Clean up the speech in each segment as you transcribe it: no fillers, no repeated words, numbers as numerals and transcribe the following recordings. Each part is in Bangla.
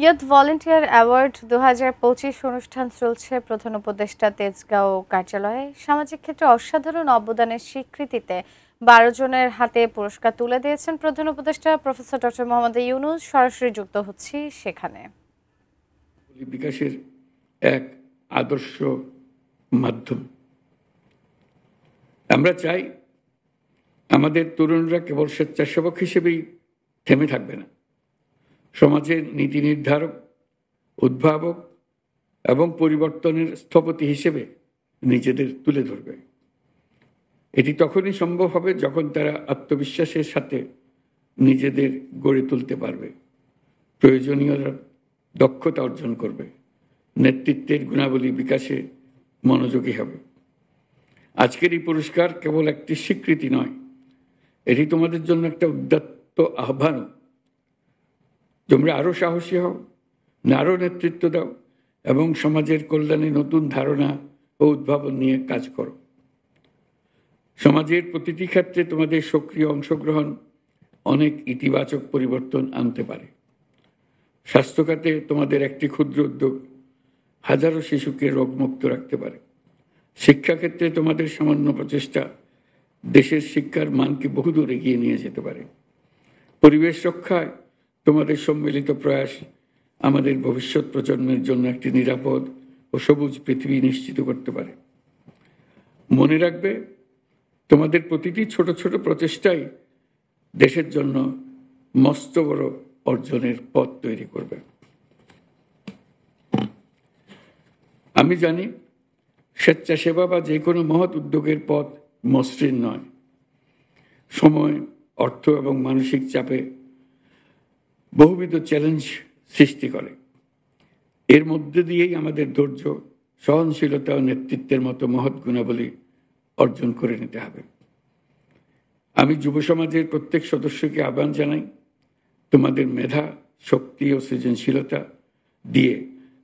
ইয়ুথ ভলেন্টিয়ার অ্যাওয়ার্ড ২০২৫ অনুষ্ঠান চলছে প্রধান উপদেষ্টা তেজগাঁও কার্যালয়ে। সামাজিক ক্ষেত্রে অসাধারণ অবদানের স্বীকৃতিতে ১২ জনের হাতে পুরস্কার তুলে দিয়েছেন প্রধান উপদেষ্টা প্রফেসর ডক্টর মোহাম্মদ ইউনূস। সরাসরি যুক্ত হচ্ছি সেখানে। বিকাশের এক আদর্শ মাধ্যম। আমরা চাই আমাদের তরুণরা কেবল স্বেচ্ছাসেবক হিসেবেই থেমে থাকবে না, সমাজের নীতি নির্ধারক, উদ্ভাবক এবং পরিবর্তনের স্থপতি হিসেবে নিজেদের তুলে ধরবে। এটি তখনই সম্ভব হবে যখন তারা আত্মবিশ্বাসের সাথে নিজেদের গড়ে তুলতে পারবে, প্রয়োজনীয় দক্ষতা অর্জন করবে, নেতৃত্বের গুণাবলী বিকাশে মনোযোগী হবে। আজকের এই পুরস্কার কেবল একটি স্বীকৃতি নয়, এটি তোমাদের জন্য একটা উদ্যত্ত আহ্বান। তোমরা আরো সাহসী হও, আরো নেতৃত্ব দাও এবং সমাজের কল্যাণে নতুন ধারণা ও উদ্ভাবন নিয়ে কাজ করো। সমাজের প্রতিটি ক্ষেত্রে তোমাদের সক্রিয় অংশগ্রহণ অনেক ইতিবাচক পরিবর্তন আনতে পারে। স্বাস্থ্য খাতে তোমাদের একটি ক্ষুদ্র উদ্যোগ হাজারো শিশুকে রোগমুক্ত রাখতে পারে। শিক্ষাক্ষেত্রে তোমাদের সামান্য প্রচেষ্টা দেশের শিক্ষার মানকে বহুদূর এগিয়ে নিয়ে যেতে পারে। পরিবেশ রক্ষায় তোমাদের সম্মিলিত প্রয়াস আমাদের ভবিষ্যৎ প্রজন্মের জন্য একটি নিরাপদ ও সবুজ পৃথিবী নিশ্চিত করতে পারে। মনে রাখবে, তোমাদের প্রতিটি ছোট ছোট প্রচেষ্টাই দেশের জন্য মস্ত বড় অর্জনের পথ তৈরি করবে। আমি জানি স্বেচ্ছাসেবা বা যে কোনো মহৎ উদ্যোগের পথ মসৃণ নয়। সময়, অর্থ এবং মানসিক চাপে বহুবিধ চ্যালেঞ্জ সৃষ্টি করে। এর মধ্যে দিয়েই আমাদের ধৈর্য, সহনশীলতা ও নেতৃত্বের মতো মহৎ গুণাবলী অর্জন করে নিতে হবে। আমি যুব সমাজের প্রত্যেক সদস্যকে আহ্বান জানাই, তোমাদের মেধা, শক্তি ও সৃজনশীলতা দিয়ে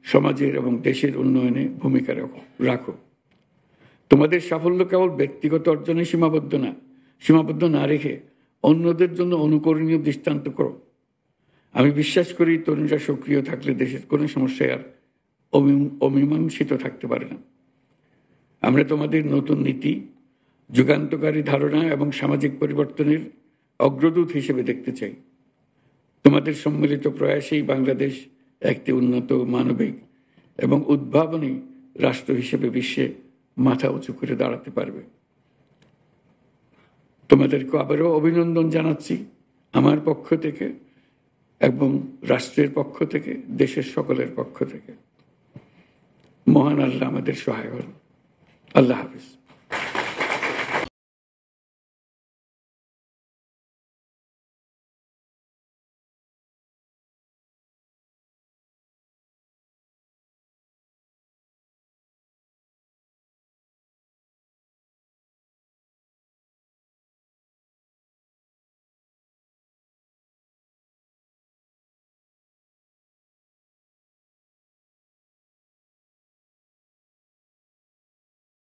সমাজের এবং দেশের উন্নয়নে ভূমিকা রাখো। তোমাদের সাফল্য কেবল ব্যক্তিগত অর্জনে সীমাবদ্ধ না রেখে অন্যদের জন্য অনুকরণীয় দৃষ্টান্ত করো। আমি বিশ্বাস করি তরুণরা সক্রিয় থাকলে দেশের কোনো সমস্যায় আর অমীমাংসিত থাকতে পারে না। আমরা তোমাদের নতুন নীতি, যুগান্তকারী ধারণা এবং সামাজিক পরিবর্তনের অগ্রদূত হিসেবে দেখতে চাই। তোমাদের সম্মিলিত প্রয়াসেই বাংলাদেশ একটি উন্নত, মানবিক এবং উদ্ভাবনী রাষ্ট্র হিসেবে বিশ্বে মাথা উঁচু করে দাঁড়াতে পারবে। তোমাদেরকে আবারও অভিনন্দন জানাচ্ছি আমার পক্ষ থেকে এবং রাষ্ট্রের পক্ষ থেকে, দেশের সকলের পক্ষ থেকে। মহান আল্লাহ আমাদের সহায় হন। আল্লাহ হাফিজ।